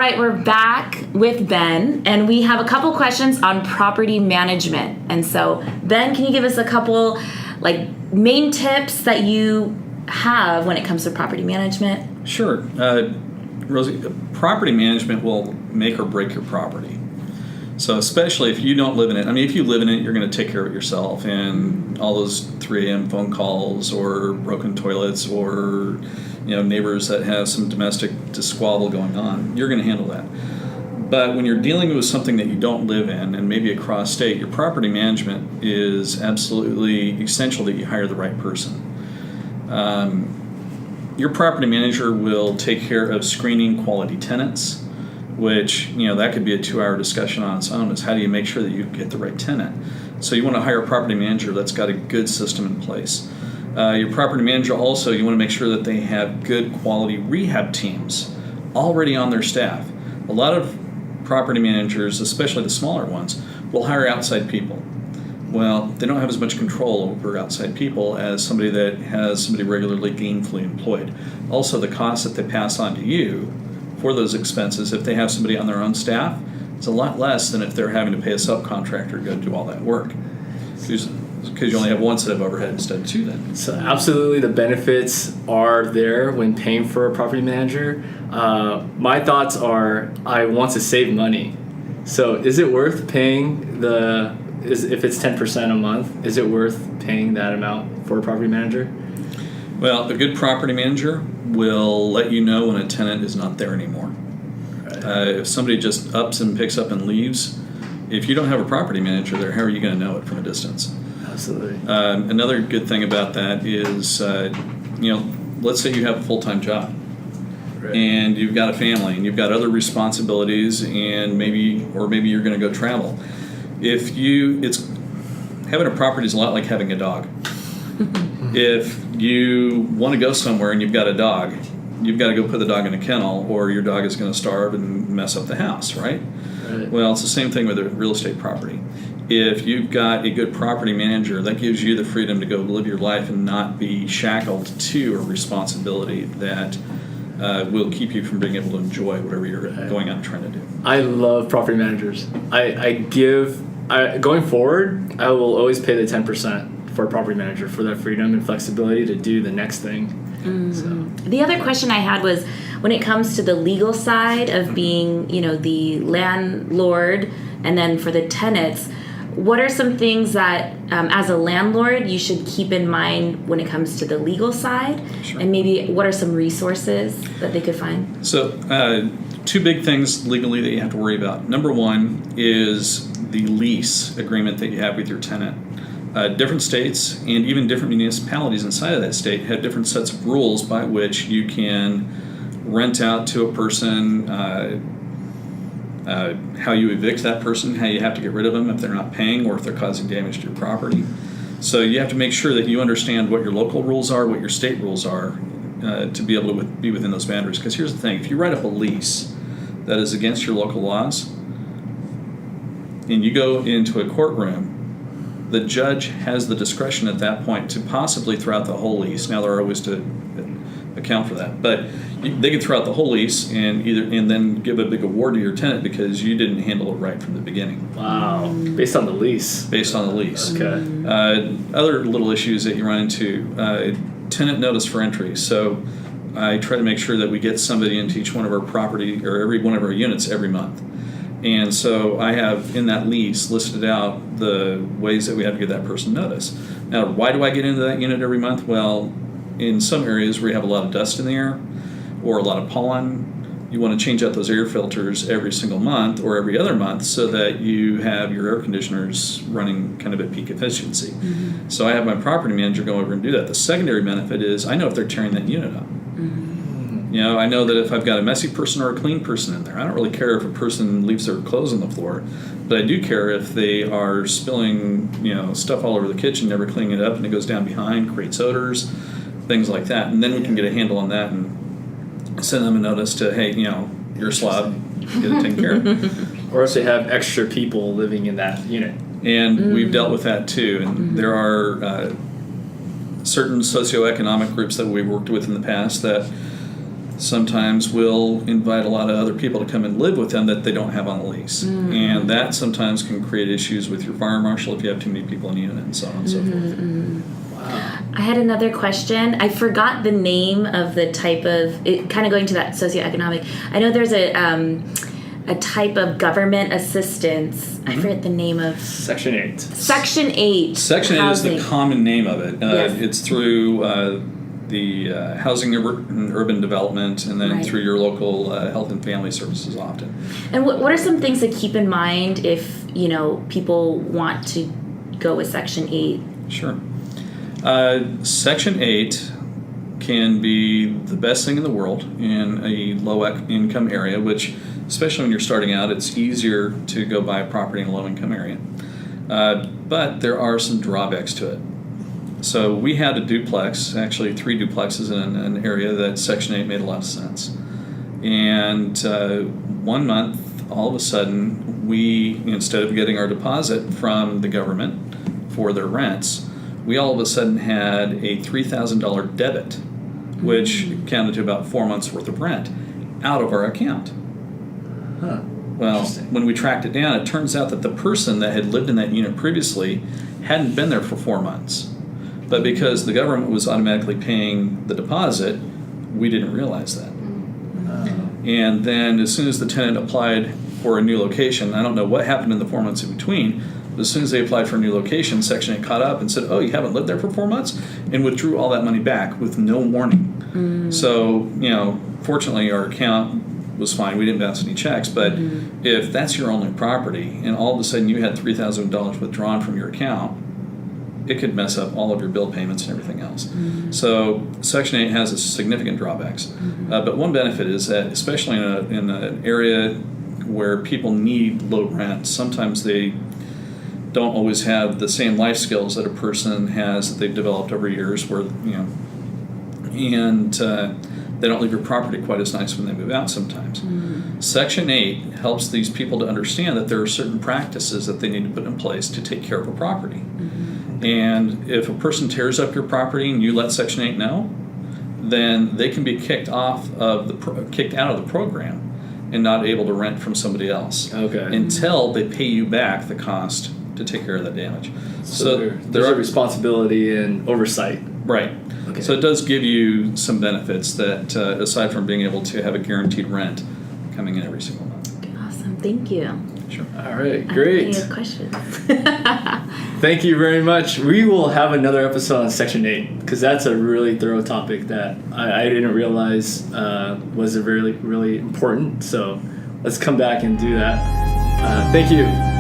right, we're back with Ben, and we have a couple questions on property management. And so, Ben, can you give us a couple main tips that you have when it comes to property management? Sure. Rosie, property management will make or break your property. So especially if you don't live in it. I mean, if you live in it, you're going to take care of it yourself. And all those 3 a.m. phone calls or broken toilets or neighbors that have some domestic squabble going on, you're going to handle that. But when you're dealing with something that you don't live in and maybe across state, your property management is absolutely essential that you hire the right person. Your property manager will take care of screening quality tenants, which, that could be a 2-hour discussion on its own, is how do you make sure that you get the right tenant. So you want to hire a property manager that's got a good system in place. Your property manager also, you want to make sure that they have good quality rehab teams already on their staff. A lot of property managers, especially the smaller ones, will hire outside people. Well, they don't have as much control over outside people as somebody that has somebody regularly gainfully employed. Also, the cost that they pass on to you for those expenses, if they have somebody on their own staff, it's a lot less than if they're having to pay a subcontractor to go do all that work. Because you only have one set of overhead instead of 2 then. So absolutely the benefits are there when paying for a property manager. My thoughts are I want to save money. So is it worth paying if it's 10% a month, is it worth paying that amount for a property manager? Well, a good property manager will let you know when a tenant is not there anymore. Right. If somebody just ups and picks up and leaves, if you don't have a property manager there, how are you going to know it from a distance? Absolutely. Another good thing about that is, let's say you have a full-time job. Right. And you've got a family and you've got other responsibilities and maybe you're going to go travel. Having a property is a lot like having a dog. If you want to go somewhere and you've got a dog, you've got to go put the dog in a kennel or your dog is going to starve and mess up the house, right? Well, it's the same thing with a real estate property. If you've got a good property manager, that gives you the freedom to go live your life and not be shackled to a responsibility that will keep you from being able to enjoy whatever you're going out and trying to do. I love property managers. Going forward, I will always pay the 10% for a property manager for that freedom and flexibility to do the next thing. Mm-hmm. So. The other question I had was when it comes to the legal side of being, the landlord, and then for the tenants, what are some things that, as a landlord, you should keep in mind when it comes to the legal side? Sure. And maybe what are some resources that they could find? So, 2 big things legally that you have to worry about. Number 1 is the lease agreement that you have with your tenant. Different states and even different municipalities inside of that state have different sets of rules by which you can rent out to a person, how you evict that person, how you have to get rid of them if they're not paying or if they're causing damage to your property. So you have to make sure that you understand what your local rules are, what your state rules are, to be able to be within those boundaries. Because here's the thing, if you write up a lease that is against your local laws and you go into a courtroom, the judge has the discretion at that point to possibly throw out the whole lease. Now, there are ways to account for that, but they can throw out the whole lease and then give a big award to your tenant because you didn't handle it right from the beginning. Wow. Based on the lease. Based on the lease. Okay. Other little issues that you run into, tenant notice for entry. So I try to make sure that we get somebody into each one of our property or every one of our units every month. And so I have in that lease listed out the ways that we have to give that person notice. Now, why do I get into that unit every month? Well, in some areas where you have a lot of dust in the air or a lot of pollen, you want to change out those air filters every single month or every other month so that you have your air conditioners running kind of at peak efficiency. Mm-hmm. So I have my property manager go over and do that. The secondary benefit is I know if they're tearing that unit up. Mm-hmm. I know that if I've got a messy person or a clean person in there, I don't really care if a person leaves their clothes on the floor, but I do care if they are spilling, stuff all over the kitchen, never cleaning it up, and it goes down behind, creates odors, things like that. And then we can get a handle on that and send them a notice to, hey, you're a slob, get it taken care of. Or if they have extra people living in that unit. And we've dealt with that too. And there are certain socioeconomic groups that we've worked with in the past that sometimes will invite a lot of other people to come and live with them that they don't have on the lease. And that sometimes can create issues with your fire marshal if you have too many people in the unit and so on and so forth. Wow. I had another question. I forgot the name of the type of, it, kind of going to that socioeconomic. I know there's a type of government assistance. I forget the name of. Section 8. Section 8. Section 8 housing. is the common name of it. Yes. It's through the Housing and Urban Development, and then Right. through your local Health and Family Services often. And what are some things to keep in mind if, people want to go with Section 8? Sure. Section 8 can be the best thing in the world in a low-income area, which, especially when you're starting out, it's easier to go buy a property in a low-income area. But there are some drawbacks to it. So we had a duplex, actually 3 duplexes in an area that Section 8 made a lot of sense. And 1 month, all of a sudden, we, instead of getting our deposit from the government for their rents, we all of a sudden had a $3,000 debit, which counted to about 4 months worth of rent, out of our account. Huh. Well, when we tracked it down, it turns out that the person that had lived in that unit previously hadn't been there for 4 months. But because the government was automatically paying the deposit, we didn't realize that. And then as soon as the tenant applied for a new location, I don't know what happened in the 4 months in between, but as soon as they applied for a new location, Section 8 caught up and said, oh, you haven't lived there for 4 months? And withdrew all that money back with no warning. So, fortunately our account was fine. We didn't bounce any checks. But if that's your only property and all of a sudden you had $3,000 withdrawn from your account, it could mess up all of your bill payments and everything else. So Section 8 has its significant drawbacks. But one benefit is that, especially in an area where people need low rent, sometimes they don't always have the same life skills that a person has that they've developed over years, where and they don't leave your property quite as nice when they move out sometimes. Section 8 helps these people to understand that there are certain practices that they need to put in place to take care of a property. And if a person tears up your property and you let Section 8 know, then they can be kicked out of the program and not able to rent from somebody else until they pay you back the cost to take care of that damage. So there's a responsibility and oversight. Right. Okay. So it does give you some benefits that, aside from being able to have a guaranteed rent coming in every single month. Awesome. Thank you. Sure. All right, great. I have questions. Thank you very much. We will have another episode on Section 8 because that's a really thorough topic that I didn't realize was really, really important. So let's come back and do that. Thank you.